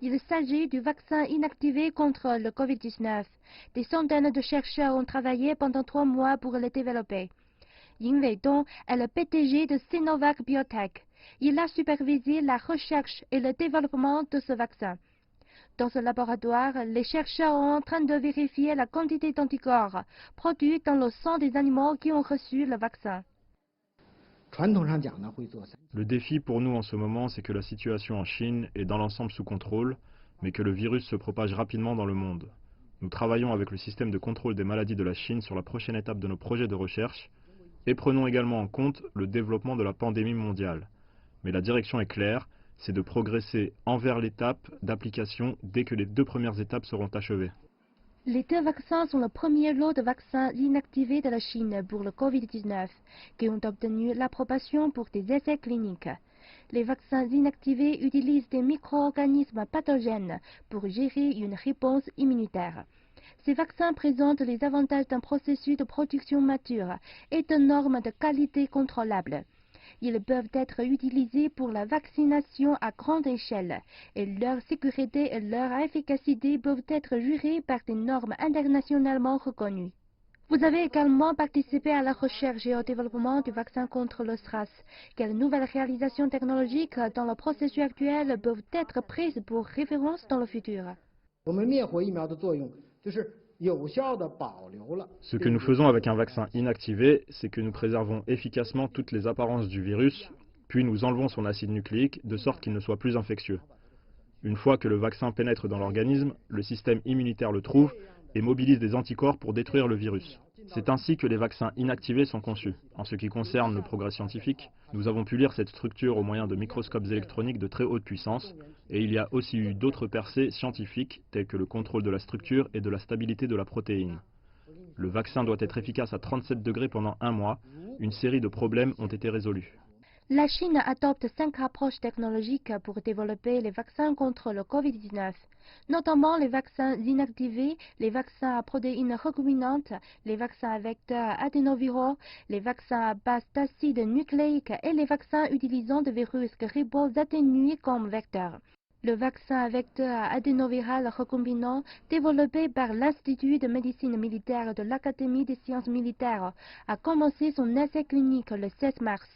Il s'agit du vaccin inactivé contre le Covid-19. Des centaines de chercheurs ont travaillé pendant 3 mois pour le développer. Ying Weidong est le PDG de Sinovac Biotech. Il a supervisé la recherche et le développement de ce vaccin. Dans ce laboratoire, les chercheurs sont en train de vérifier la quantité d'anticorps produits dans le sang des animaux qui ont reçu le vaccin. Le défi pour nous en ce moment, c'est que la situation en Chine est dans l'ensemble sous contrôle, mais que le virus se propage rapidement dans le monde. Nous travaillons avec le système de contrôle des maladies de la Chine sur la prochaine étape de nos projets de recherche et prenons également en compte le développement de la pandémie mondiale. Mais la direction est claire, c'est de progresser envers l'étape d'application dès que les 2 premières étapes seront achevées. Les 2 vaccins sont le premier lot de vaccins inactivés de la Chine pour le Covid-19, qui ont obtenu l'approbation pour des essais cliniques. Les vaccins inactivés utilisent des micro-organismes pathogènes pour gérer une réponse immunitaire. Ces vaccins présentent les avantages d'un processus de production mature et de normes de qualité contrôlables. Ils peuvent être utilisés pour la vaccination à grande échelle et leur sécurité et leur efficacité peuvent être jurées par des normes internationalement reconnues. Vous avez également participé à la recherche et au développement du vaccin contre le SRAS. Quelles nouvelles réalisations technologiques dans le processus actuel peuvent être prises pour référence dans le futur? Ce que nous faisons avec un vaccin inactivé, c'est que nous préservons efficacement toutes les apparences du virus, puis nous enlevons son acide nucléique de sorte qu'il ne soit plus infectieux. Une fois que le vaccin pénètre dans l'organisme, le système immunitaire le trouve et mobilise des anticorps pour détruire le virus. C'est ainsi que les vaccins inactivés sont conçus. En ce qui concerne le progrès scientifique, nous avons pu lire cette structure au moyen de microscopes électroniques de très haute puissance, et il y a aussi eu d'autres percées scientifiques telles que le contrôle de la structure et de la stabilité de la protéine. Le vaccin doit être efficace à 37 degrés pendant 1 mois. Une série de problèmes ont été résolus. La Chine adopte 5 approches technologiques pour développer les vaccins contre le Covid-19, notamment les vaccins inactivés, les vaccins à protéines recombinantes, les vaccins à vecteurs adénoviraux, les vaccins à base d'acide nucléique et les vaccins utilisant des virus ribos atténués comme vecteurs. Le vaccin à vecteur adénoviral recombinant, développé par l'Institut de médecine militaire de l'Académie des sciences militaires, a commencé son essai clinique le 16 mars.